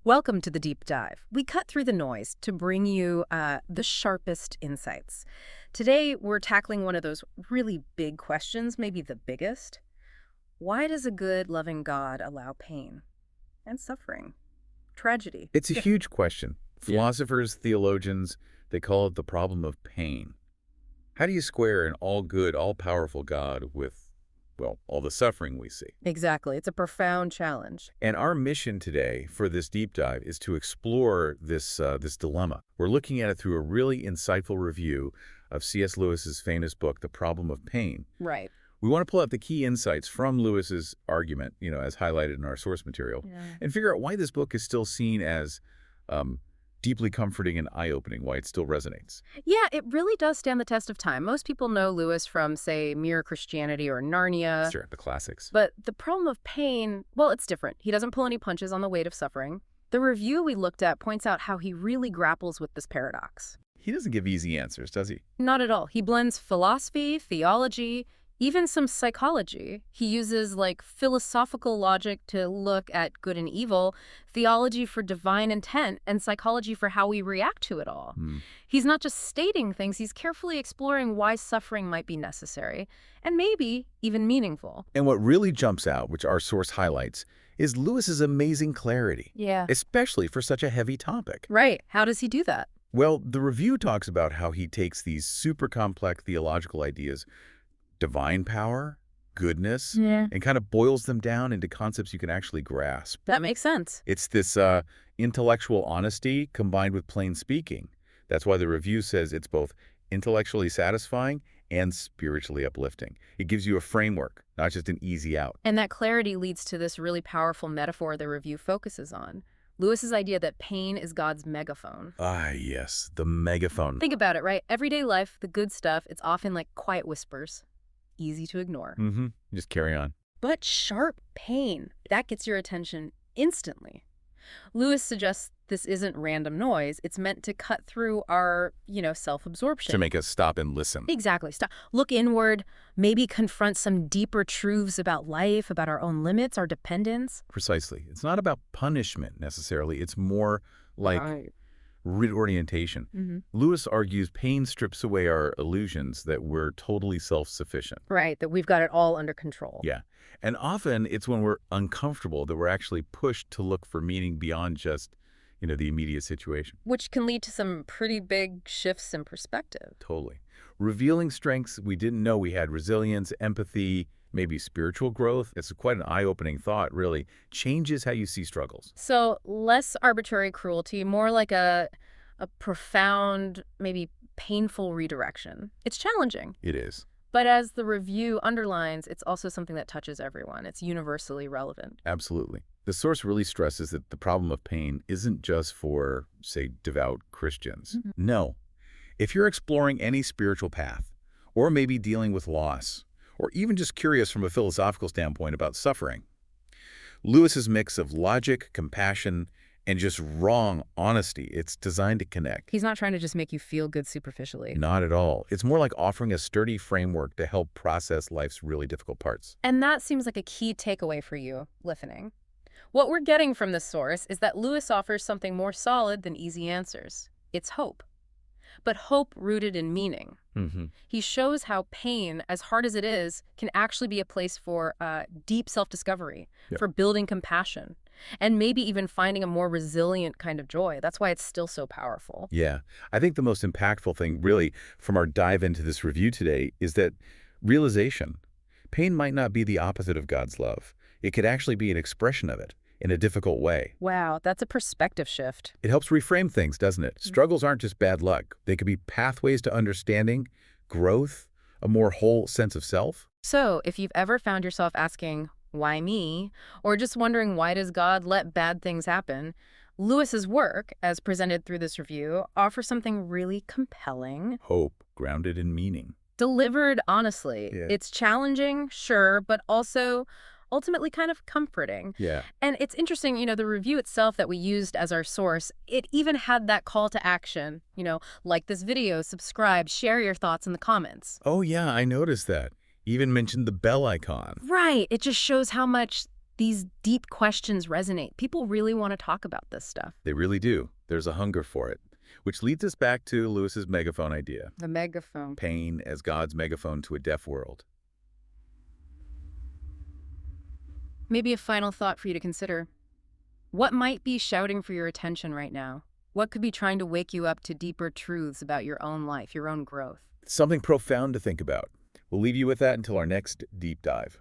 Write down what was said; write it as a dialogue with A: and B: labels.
A: Welcome to the deep dive. We cut through the noise to bring you the sharpest insights. Today, we're tackling one of those really big questions, maybe the biggest. Why does a good, loving God allow pain and suffering, tragedy?
B: It's a huge question. Philosophers, theologians, they call it the problem of pain. How do you square an all-good, all-powerful God with, well, all the suffering we see?
A: Exactly. It's a profound challenge.
B: And our mission today for this deep dive is to explore this dilemma. We're looking at it through a really insightful review of C.S. Lewis's famous book, The Problem of Pain.
A: Right.
B: We want to pull out the key insights from Lewis's argument, as highlighted in our source material, and figure out why this book is still seen as deeply comforting and eye-opening, why it still resonates.
A: Yeah, it really does stand the test of time. Most people know Lewis from, say, Mere Christianity or Narnia.
B: Sure, the classics.
A: But the problem of pain, well, it's different. He doesn't pull any punches on the weight of suffering. The review we looked at points out how he really grapples with this paradox.
B: He doesn't give easy answers, does he?
A: Not at all. He blends philosophy, theology, even some psychology. He uses philosophical logic to look at good and evil, theology for divine intent, and psychology for how we react to it all. He's not just stating things, he's carefully exploring why suffering might be necessary, and maybe even meaningful.
B: And what really jumps out, which our source highlights, is Lewis's amazing clarity.
A: Yeah.
B: Especially for such a heavy topic.
A: Right. How does he do that?
B: Well, the review talks about how he takes these super complex theological ideas, divine power, goodness, and kind of boils them down into concepts you can actually grasp.
A: That makes sense.
B: It's this intellectual honesty combined with plain speaking. That's why the review says it's both intellectually satisfying and spiritually uplifting. It gives you a framework, not just an easy out.
A: And that clarity leads to this really powerful metaphor the review focuses on. Lewis's idea that pain is God's megaphone.
B: Ah, yes, the megaphone.
A: Think about it, right? Everyday life, the good stuff, it's often like quiet whispers. Easy to ignore.
B: Just carry on.
A: But sharp pain, that gets your attention instantly. Lewis suggests this isn't random noise. It's meant to cut through our, self-absorption.
B: To make us stop and listen.
A: Exactly. Stop. Look inward, maybe confront some deeper truths about life, about our own limits, our dependence.
B: Precisely. It's not about punishment necessarily. It's more like reorientation. Lewis argues pain strips away our illusions that we're totally self-sufficient.
A: Right, that we've got it all under control.
B: Yeah. And often it's when we're uncomfortable that we're actually pushed to look for meaning beyond just, the immediate situation.
A: Which can lead to some pretty big shifts in perspective.
B: Totally. Revealing strengths we didn't know we had, resilience, empathy, maybe spiritual growth. It's quite an eye-opening thought, really. Changes how you see struggles.
A: So less arbitrary cruelty, more like a profound, maybe painful redirection. It's challenging.
B: It is.
A: But as the review underlines, it's also something that touches everyone. It's universally relevant.
B: Absolutely. The source really stresses that the problem of pain isn't just for, say, devout Christians. No. If you're exploring any spiritual path, or maybe dealing with loss, or even just curious from a philosophical standpoint about suffering, Lewis's mix of logic, compassion, and just wrong honesty, it's designed to connect.
A: He's not trying to just make you feel good superficially.
B: Not at all. It's more like offering a sturdy framework to help process life's really difficult parts.
A: And that seems like a key takeaway for you, listening. What we're getting from this source is that Lewis offers something more solid than easy answers. It's hope. But hope rooted in meaning. He shows how pain, as hard as it is, can actually be a place for deep self-discovery, for building compassion, and maybe even finding a more resilient kind of joy. That's why it's still so powerful.
B: Yeah. I think the most impactful thing, really, from our dive into this review today is that realization. Pain might not be the opposite of God's love. It could actually be an expression of it in a difficult way.
A: Wow, that's a perspective shift.
B: It helps reframe things, doesn't it? Struggles aren't just bad luck. They could be pathways to understanding, growth, a more whole sense of self.
A: So if you've ever found yourself asking, why me? Or just wondering, why does God let bad things happen? Lewis's work, as presented through this review, offers something really compelling.
B: Hope, grounded in meaning.
A: Delivered honestly.
B: Yeah.
A: It's challenging, sure, but also ultimately kind of comforting.
B: Yeah.
A: And it's interesting, the review itself that we used as our source, it even had that call to action, like this video, subscribe, share your thoughts in the comments.
B: Oh, yeah, I noticed that. Even mentioned the bell icon.
A: Right. It just shows how much These deep questions resonate. People really want to talk about this stuff.
B: They really do. There's a hunger for it. Which leads us back to Lewis's megaphone idea.
A: The megaphone.
B: Pain as God's megaphone to a deaf world.
A: Maybe a final thought for you to consider. What might be shouting for your attention right now? What could be trying to wake you up to deeper truths about your own life, your own growth?
B: Something profound to think about. We'll leave you with that until our next deep dive.